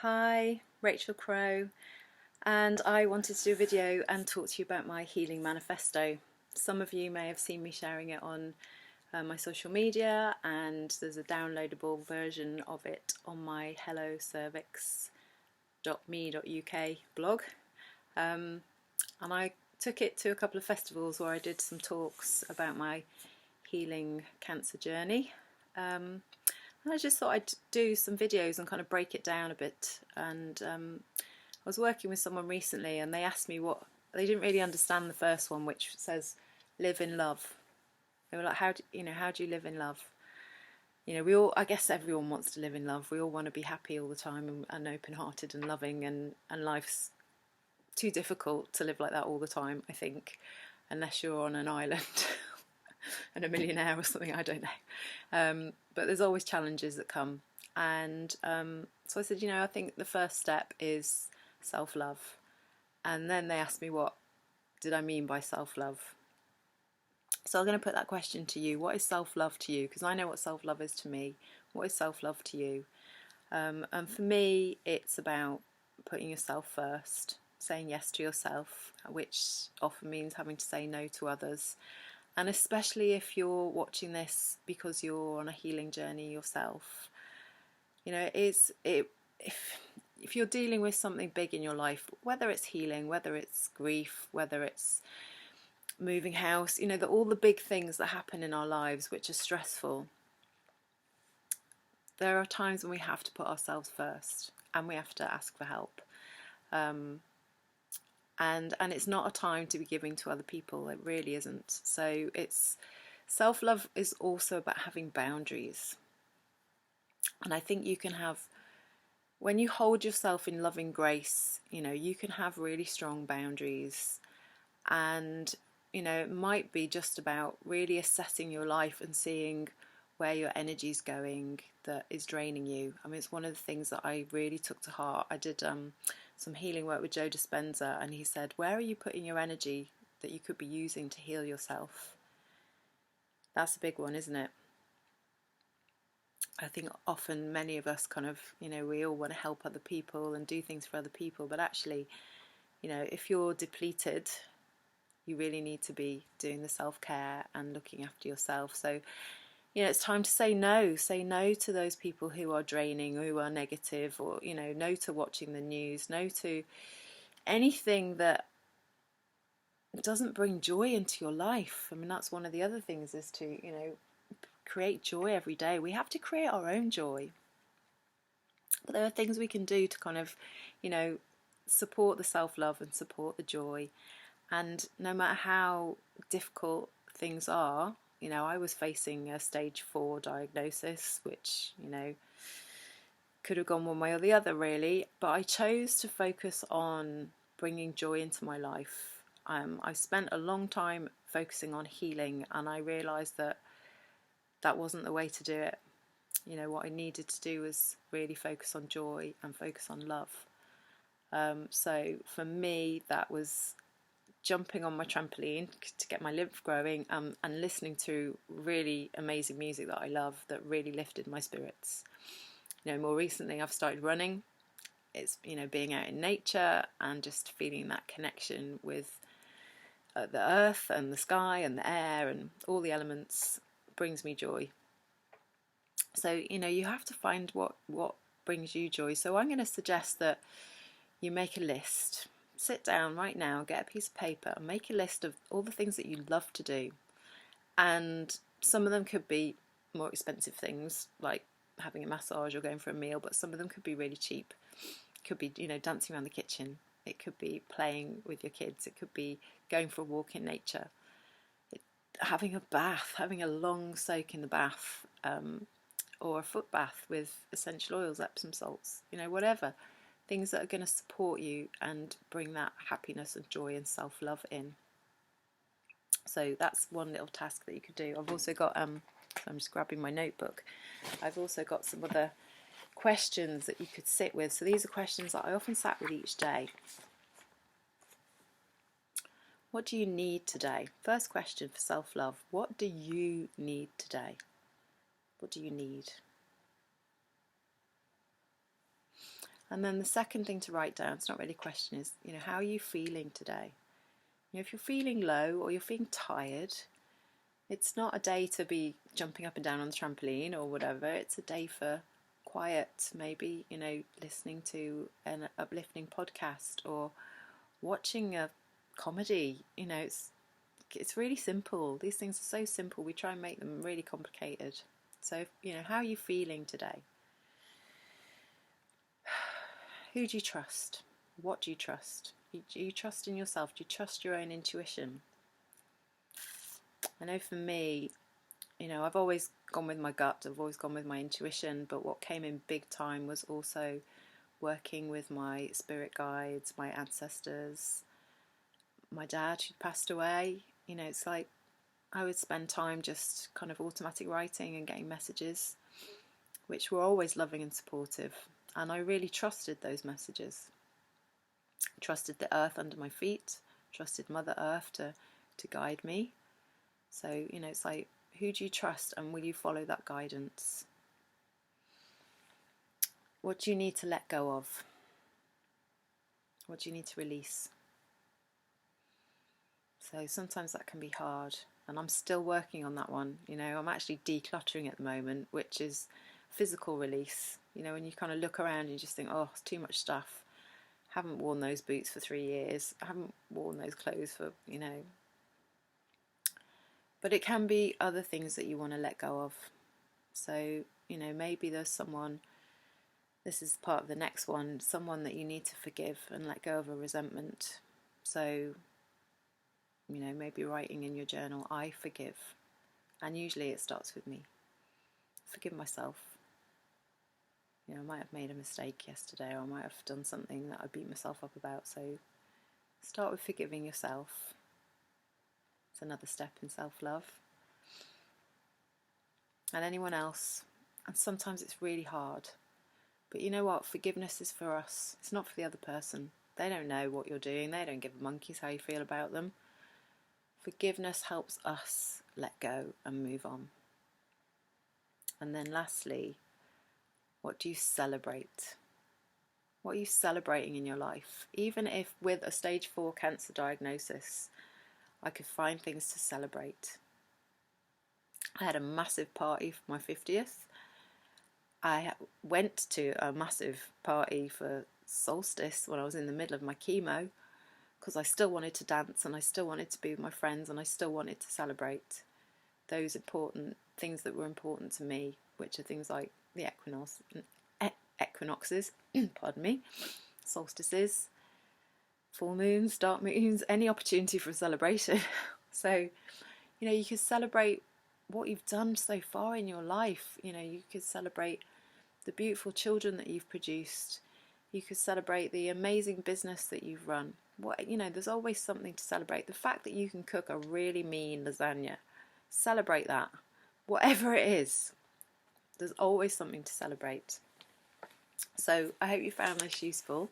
Hi, Rachel Crow, and I wanted to do a video and talk to you about my healing manifesto. Some of you may have seen me sharing it on my social media, and there's a downloadable version of it on my hellocervix.me.uk blog. And I took it to a couple of festivals where I did some talks about my healing cancer journey. And I just thought I'd do some videos and kind of break it down a bit. And I was working with someone recently, and they asked me what they didn't really understand the first one, which says "live in love." They were like, "How do you live in love?" We all, I guess, everyone wants to live in love. We all want to be happy all the time and open-hearted and loving, and life's too difficult to live like that all the time, I think, unless you're on an island and a millionaire or something, I don't know. But there's always challenges that come. And so I said, I think the first step is self-love. And then they asked me what did I mean by self-love. So I'm going to put that question to you. What is self-love to you? Because I know what self-love is to me. What is self-love to you? And for me, it's about putting yourself first, saying yes to yourself, which often means having to say no to others. And especially if you're watching this because you're on a healing journey yourself, if you're dealing with something big in your life, whether it's healing, whether it's grief, whether it's moving house, all the big things that happen in our lives which are stressful, there are times when we have to put ourselves first and we have to ask for help. And it's not a time to be giving to other people. It really isn't. So self-love is also about having boundaries. And I think you can have, when you hold yourself in loving grace, you can have really strong boundaries. And, it might be just about really assessing your life and seeing where your energy's going that is draining you. I mean, it's one of the things that I really took to heart. I did some healing work with Joe Dispenza, and he said, where are you putting your energy that you could be using to heal yourself? That's a big one, isn't it? I think often many of us kind of, we all want to help other people and do things for other people, but actually, if you're depleted, you really need to be doing the self-care and looking after yourself. So it's time to say no to those people who are draining, who are negative, or, no to watching the news, no to anything that doesn't bring joy into your life. I mean, that's one of the other things, is to, create joy every day. We have to create our own joy. But there are things we can do to kind of, support the self-love and support the joy. And no matter how difficult things are, I was facing a stage 4 diagnosis, which, could have gone one way or the other, really. But I chose to focus on bringing joy into my life. I spent a long time focusing on healing, and I realised that wasn't the way to do it. What I needed to do was really focus on joy and focus on love. So for me, that was jumping on my trampoline to get my lymph growing, and listening to really amazing music that I love, that really lifted my spirits. More recently I've started running. It's, being out in nature and just feeling that connection with the earth and the sky and the air and all the elements brings me joy. So, you have to find what brings you joy. So I'm going to suggest that you make a list. Sit down right now, get a piece of paper and make a list of all the things that you love to do. And some of them could be more expensive things, like having a massage or going for a meal, but some of them could be really cheap. It could be, dancing around the kitchen. It could be playing with your kids. It could be going for a walk in nature. Having a bath, having a long soak in the bath, or a foot bath with essential oils, Epsom salts, whatever. Things that are going to support you and bring that happiness and joy and self-love in. So that's one little task that you could do. I've also got, so I'm just grabbing my notebook, I've also got some other questions that you could sit with. So these are questions that I often sat with each day. What do you need today? First question for self-love. What do you need today? What do you need? And then the second thing to write down, it's not really a question, is, how are you feeling today? If you're feeling low or you're feeling tired, it's not a day to be jumping up and down on the trampoline or whatever. It's a day for quiet, maybe, listening to an uplifting podcast or watching a comedy. It's really simple. These things are so simple. We try and make them really complicated. So, how are you feeling today? Who do you trust? What do you trust? Do you trust in yourself? Do you trust your own intuition? I know for me, I've always gone with my gut. I've always gone with my intuition. But what came in big time was also working with my spirit guides, my ancestors, my dad who passed away. It's like I would spend time just kind of automatic writing and getting messages, which were always loving and supportive. And I really trusted those messages. Trusted the earth under my feet, trusted Mother Earth to guide me. So, it's like, who do you trust, and will you follow that guidance? What do you need to let go of? What do you need to release? So sometimes that can be hard, and I'm still working on that one. I'm actually decluttering at the moment, which is physical release. When you kind of look around and you just think, oh, it's too much stuff. Haven't worn those boots for 3 years. I haven't worn those clothes for, But it can be other things that you want to let go of. So, maybe there's someone, this is part of the next one, someone that you need to forgive and let go of a resentment. So, maybe writing in your journal, I forgive. And usually it starts with me. Forgive myself. I might have made a mistake yesterday, or I might have done something that I beat myself up about. So start with forgiving yourself. It's another step in self-love. And anyone else. And sometimes it's really hard. But you know what? Forgiveness is for us. It's not for the other person. They don't know what you're doing. They don't give a monkey's how you feel about them. Forgiveness helps us let go and move on. And then lastly, what do you celebrate? What are you celebrating in your life? Even if with a stage 4 cancer diagnosis, I could find things to celebrate. I had a massive party for my 50th. I went to a massive party for solstice when I was in the middle of my chemo, because I still wanted to dance and I still wanted to be with my friends and I still wanted to celebrate those important things that were important to me, which are things like the equinoxes, pardon me, solstices, full moons, dark moons, any opportunity for a celebration. So, you could celebrate what you've done so far in your life. You could celebrate the beautiful children that you've produced. You could celebrate the amazing business that you've run. There's always something to celebrate. The fact that you can cook a really mean lasagna, celebrate that. Whatever it is, there's always something to celebrate. So I hope you found this useful.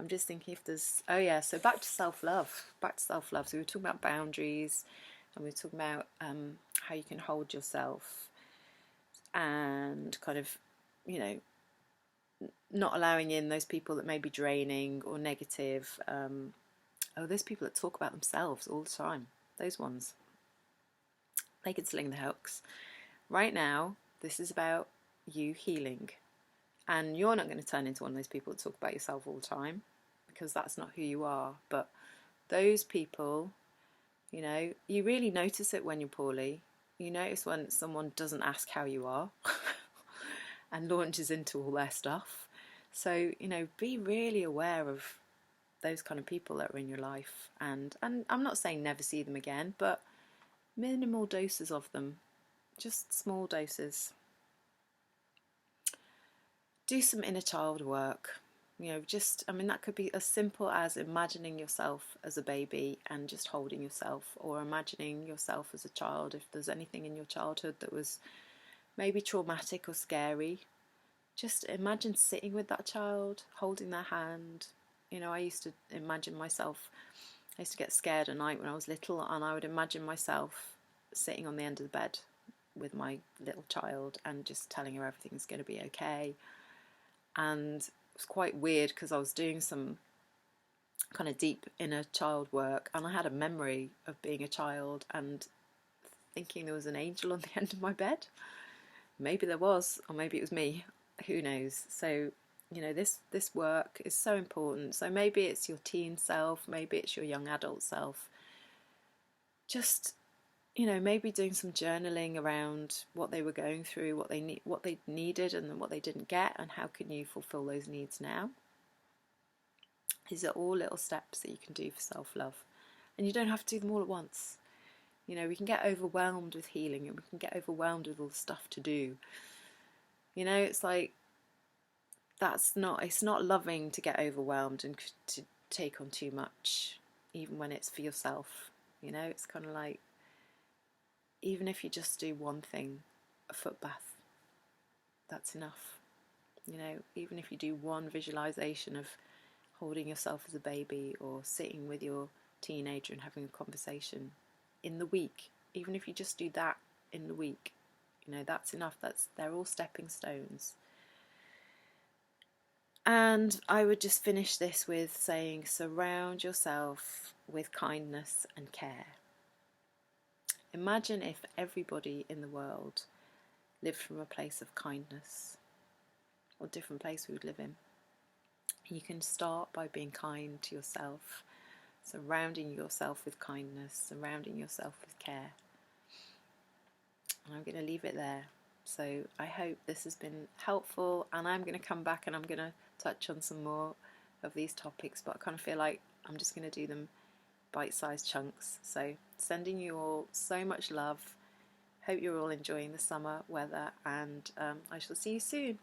I'm just thinking if there's... Oh yeah, so back to self-love. So we were talking about boundaries, and we were talking about how you can hold yourself and kind of, not allowing in those people that may be draining or negative. There's people that talk about themselves all the time. Those ones. They can sling the hooks. Right now, this is about you healing. And you're not going to turn into one of those people that talk about yourself all the time, because that's not who you are. But those people, you really notice it when you're poorly. You notice when someone doesn't ask how you are and launches into all their stuff. So, be really aware of those kind of people that are in your life. And I'm not saying never see them again, but minimal doses of them. Just small doses. Do some inner child work. That could be as simple as imagining yourself as a baby and just holding yourself, or imagining yourself as a child. If there's anything in your childhood that was maybe traumatic or scary, just imagine sitting with that child, holding their hand. I used to imagine myself, I used to get scared at night when I was little, and I would imagine myself sitting on the end of the bed with my little child and just telling her everything's going to be okay. And was quite weird because I was doing some kind of deep inner child work, and I had a memory of being a child and thinking there was an angel on the end of my bed. Maybe there was, or maybe it was me. Who knows? So, you know, this work is so important. So maybe it's your teen self, maybe it's your young adult self. Just, you know, maybe doing some journaling around what they were going through, what they needed, and then what they didn't get, and how can you fulfill those needs now. These are all little steps that you can do for self-love, and you don't have to do them all at once. You know, we can get overwhelmed with healing, and we can get overwhelmed with all the stuff to do. You know, it's like, it's not loving to get overwhelmed and to take on too much, even when it's for yourself. You know, it's kind of like, even if you just do one thing, a foot bath, that's enough. You know, even if you do one visualization of holding yourself as a baby, or sitting with your teenager and having a conversation in the week, even if you just do that in the week, you know, that's enough. They're all stepping stones. And I would just finish this with saying, surround yourself with kindness and care. Imagine if everybody in the world lived from a place of kindness. What different place we would live in. You can start by being kind to yourself, surrounding yourself with kindness, surrounding yourself with care. And I'm going to leave it there. So I hope this has been helpful, and I'm going to come back and I'm going to touch on some more of these topics, but I kind of feel like I'm just going to do them bite-sized chunks. So sending you all so much love. Hope you're all enjoying the summer weather, and I shall see you soon.